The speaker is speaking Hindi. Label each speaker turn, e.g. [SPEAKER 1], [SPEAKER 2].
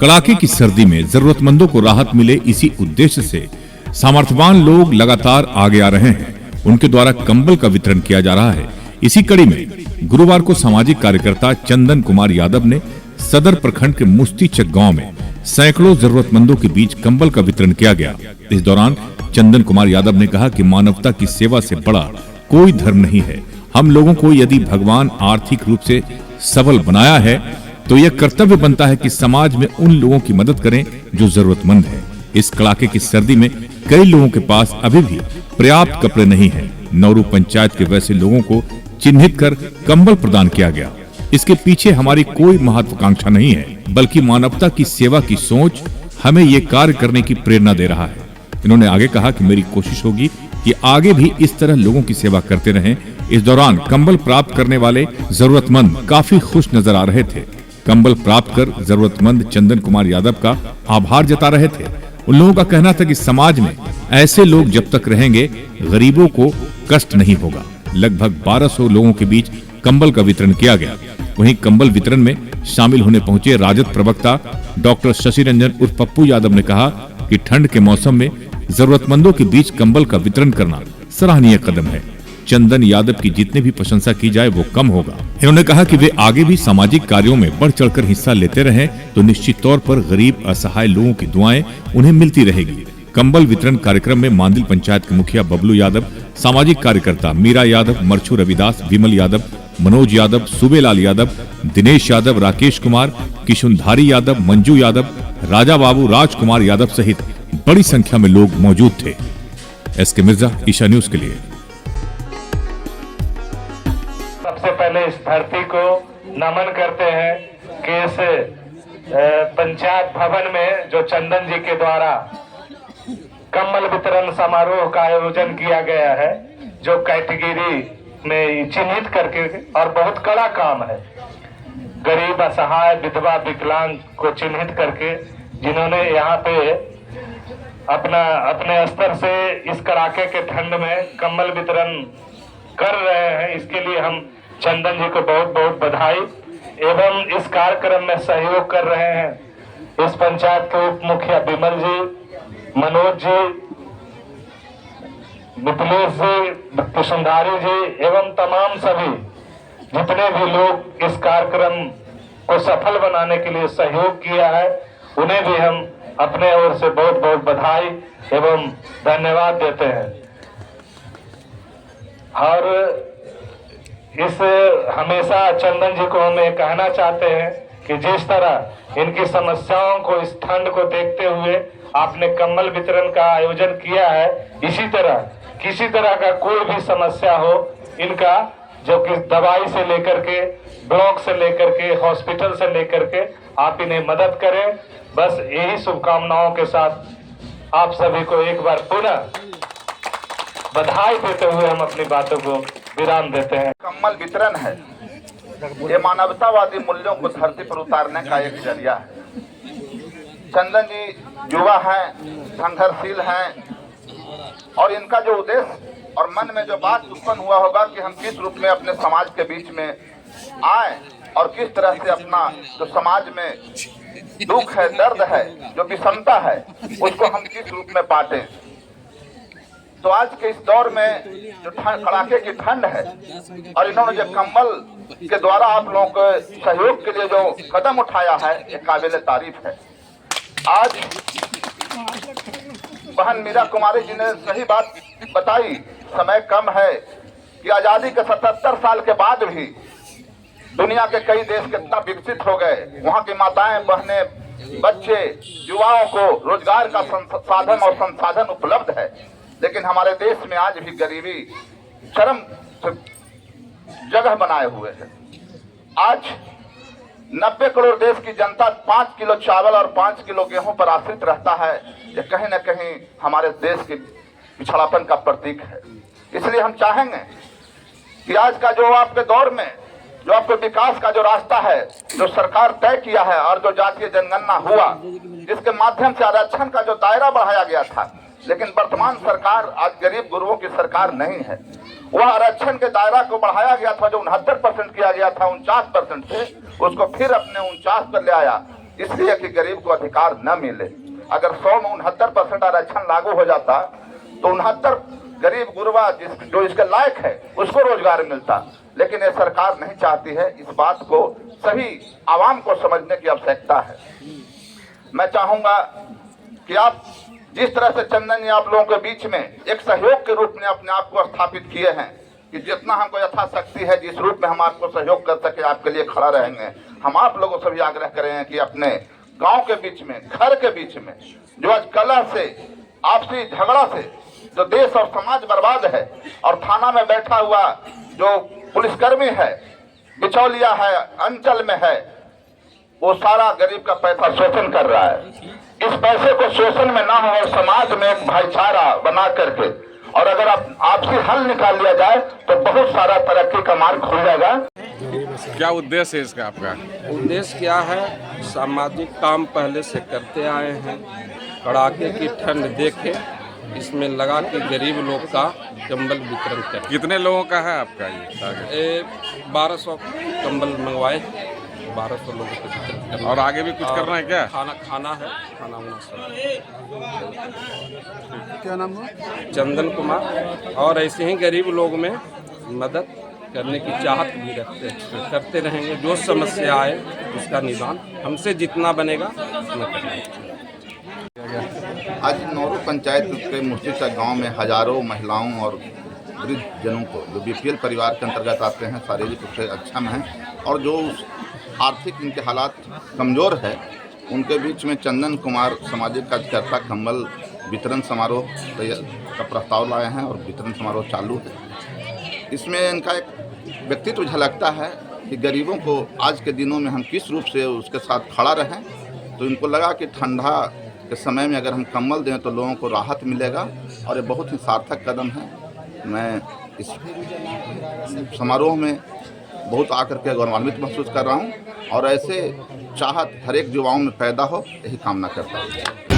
[SPEAKER 1] कड़ाके की सर्दी में जरूरतमंदों को राहत मिले, इसी उद्देश्य से सामर्थ्यवान लोग लगातार आगे आ रहे हैं। उनके द्वारा कंबल का वितरण किया जा रहा है। इसी कड़ी में गुरुवार को सामाजिक कार्यकर्ता चंदन कुमार यादव ने सदर प्रखंड के मुस्तीचक गांव में सैकड़ों जरूरतमंदों के बीच कंबल का वितरण किया गया। इस दौरान चंदन कुमार यादव ने कहा कि मानवता की सेवा से बड़ा कोई धर्म नहीं है। हम लोगों को यदि भगवान आर्थिक रूप से सबल बनाया है तो यह कर्तव्य बनता है कि समाज में उन लोगों की मदद करें जो जरूरतमंद हैं। इस कड़ाके की सर्दी में कई लोगों के पास अभी भी पर्याप्त कपड़े नहीं हैं। नौरू पंचायत के वैसे लोगों को चिन्हित कर कंबल प्रदान किया गया। इसके पीछे हमारी कोई महत्वाकांक्षा नहीं है, बल्कि मानवता की सेवा की सोच हमें ये कार्य करने की प्रेरणा दे रहा है। इन्होंने आगे कहा कि मेरी कोशिश होगी कि आगे भी इस तरह लोगों की सेवा करते रहें। इस दौरान कंबल प्राप्त करने वाले जरूरतमंद काफी खुश नजर आ रहे थे। कंबल प्राप्त कर जरूरतमंद चंदन कुमार यादव का आभार जता रहे थे। उन लोगों का कहना था कि समाज में ऐसे लोग जब तक रहेंगे, गरीबों को कष्ट नहीं होगा। लगभग 1200 लोगों के बीच कंबल का वितरण किया गया। वहीं कंबल वितरण में शामिल होने पहुंचे राजद प्रवक्ता डॉक्टर शशि रंजन उर्फ पप्पू यादव ने कहा कि ठंड के मौसम में जरूरतमंदों के बीच कंबल का वितरण करना सराहनीय कदम है। चंदन यादव की जितनी भी प्रशंसा की जाए वो कम होगा। इन्होंने कहा कि वे आगे भी सामाजिक कार्यों में बढ़ चढ़कर हिस्सा लेते रहें तो निश्चित तौर पर गरीब असहाय लोगों की दुआएं उन्हें मिलती रहेगी। कंबल वितरण कार्यक्रम में मांदिल पंचायत के मुखिया बबलू यादव, सामाजिक कार्यकर्ता मीरा यादव, मरछू रविदास, विमल यादव, मनोज यादव, सूबेलाल यादव, दिनेश यादव, राकेश कुमार, किशुनधारी यादव, मंजू यादव, राजा बाबू, राजकुमार यादव सहित बड़ी संख्या में लोग मौजूद थे। एसके मिर्जा, ईशा न्यूज के लिए।
[SPEAKER 2] सबसे पहले इस धरती को नमन करते हैं कि इस पंचायत भवन में जो चंदन जी के द्वारा कंबल वितरण समारोह का आयोजन किया गया है, जो कैटेगरी में चिन्हित करके, और बहुत कड़ा काम है। गरीब असहाय विधवा विकलांग को चिन्हित करके जिन्होंने यहाँ पे अपने स्तर से इस कड़ाके के ठंड में कंबल वितरण कर रहे हैं, इसके लिए हम चंदन जी को बहुत बहुत बधाई। एवं इस कार्यक्रम में सहयोग कर रहे हैं इस पंचायत के उप मुखिया विमल जी, मनोज जी, मिथिलेश जी, किशुनधारी जी एवं तमाम सभी जितने भी लोग इस कार्यक्रम को सफल बनाने के लिए सहयोग किया है, उन्हें भी हम अपने ओर से बहुत बहुत बधाई एवं धन्यवाद देते हैं। और इस हमेशा चंदन जी को हम ये कहना चाहते हैं कि जिस तरह इनकी समस्याओं को, इस ठंड को देखते हुए आपने कंबल वितरण का आयोजन किया है, इसी तरह किसी तरह का कोई भी समस्या हो, इनका जो कि दवाई से लेकर के, ब्लॉक से लेकर के, हॉस्पिटल से लेकर के, आप इन्हें मदद करें। बस यही शुभकामनाओं के साथ आप सभी को एक बार पुनः बधाई देते हुए हम अपनी बातों को विराम देते हैं।
[SPEAKER 3] कंबल वितरण है, ये मानवतावादी मूल्यों को धरती पर उतारने का एक जरिया है। चंदन जी युवा हैं, संघर्षशील हैं, और इनका जो उद्देश्य और मन में जो बात उत्पन्न हुआ होगा कि हम किस रूप में अपने समाज के बीच में आए और किस तरह से अपना जो समाज में दुख है, दर्द है, जो विषमता है, उसको हम किस रूप में बांटें। तो आज के इस दौर में जो कड़ाके की ठंड है और इन्होंने जो कंबल के द्वारा आप लोगों के सहयोग के लिए जो कदम उठाया है, ये काबिल तारीफ है। आज बहन मीरा कुमारी जी ने सही बात बताई, समय कम है कि आजादी के 77 साल के बाद भी दुनिया के कई देश कितना विकसित हो गए, वहाँ की माताएं, बहनें, बच्चे, युवाओं को रोजगार का साधन और संसाधन उपलब्ध है, लेकिन हमारे देश में आज भी गरीबी चरम जगह बनाए हुए है। आज 90 करोड़ देश की जनता 5 किलो चावल और 5 किलो गेहूं पर आश्रित रहता है। ये कहीं न कहीं हमारे देश के पिछड़ापन का प्रतीक है। इसलिए हम चाहेंगे कि आज का जो आपके दौर में जो आपके विकास का जो रास्ता है, जो सरकार तय किया है, और जो जातीय जनगणना हुआ, जिसके माध्यम से आरक्षण का जो दायरा बढ़ाया गया था, लेकिन वर्तमान सरकार आज गरीब गुरुओं की सरकार नहीं है। वह आरक्षण के दायरा को बढ़ाया गया था, जो 69% किया गया था 49% से, उसको फिर अपने 49 पर ले आया। इसलिए कि गरीब को अधिकार न मिले। अगर 100 में 69% आरक्षण लागू हो जाता तो 69 गरीब गुरबा जो इसके लायक है उसको रोजगार मिलता। लेकिन ये सरकार नहीं चाहती है। इस बात को सभी आवाम को समझने की आवश्यकता है। मैं चाहूंगा कि आप जिस तरह से चंदन जी आप लोगों के बीच में एक सहयोग के रूप में अपने आप को स्थापित किए हैं कि जितना हमको यथाशक्ति है जिस रूप में हम आपको सहयोग कर सके आपके लिए खड़ा रहेंगे। हम आप लोगों से भी आग्रह करें कि अपने गांव के बीच में, घर के बीच में जो आज कलह से, आपसी झगड़ा से जो देश और समाज बर्बाद है और थाना में बैठा हुआ जो पुलिसकर्मी है, बिचौलिया है, अंचल में है, वो सारा गरीब का पैसा शोषण कर रहा है। इस पैसे को शोषण में ना हो और समाज में एक भाईचारा बना करके और अगर आप आपसी हल निकाल लिया जाए तो बहुत सारा तरक्की का मार्ग खुल जाएगा।
[SPEAKER 4] क्या उद्देश्य है इसका आपका?
[SPEAKER 5] उद्देश्य क्या है? सामाजिक काम पहले से करते आए हैं। कड़ाके की ठंड देखे इसमें लगा कि गरीब लोग का कंबल वितरण करें।
[SPEAKER 4] कितने लोगों का है आपका ये?
[SPEAKER 5] 1200 कंबल मंगवाए, 1200 लोगों को वितरण करना।
[SPEAKER 4] और आगे भी कुछ करना है क्या?
[SPEAKER 5] खाना है, खाना होना सब।
[SPEAKER 6] क्या नाम है?
[SPEAKER 5] चंदन कुमार। और ऐसे ही गरीब लोग में मदद करने की चाहत भी रखते हैं, करते रहेंगे। जो समस्या आए उसका निदान हमसे जितना बनेगा उतना करेंगे।
[SPEAKER 3] आज नौरू पंचायत के मुस्तिसा गांव में हजारों महिलाओं और वृद्ध जनों को जो बीपीएल परिवार के अंतर्गत आते हैं, शारीरिक रूप से अक्षम हैं और जो आर्थिक इनके हालात कमज़ोर है, उनके बीच में चंदन कुमार सामाजिक कार्यकर्ता कंबल वितरण समारोह का प्रस्ताव लाए हैं और वितरण समारोह चालू है। इसमें इनका एक व्यक्तित्व झलकता है कि गरीबों को आज के दिनों में हम किस रूप से उसके साथ खड़ा रहें। तो इनको लगा कि ठंडा के समय में अगर हम कंबल दें तो लोगों को राहत मिलेगा और ये बहुत ही सार्थक कदम है। मैं इस समारोह में बहुत आकर के गौरवान्वित महसूस कर रहा हूँ और ऐसे चाहत हर एक युवाओं में पैदा हो, यही कामना करता हूँ।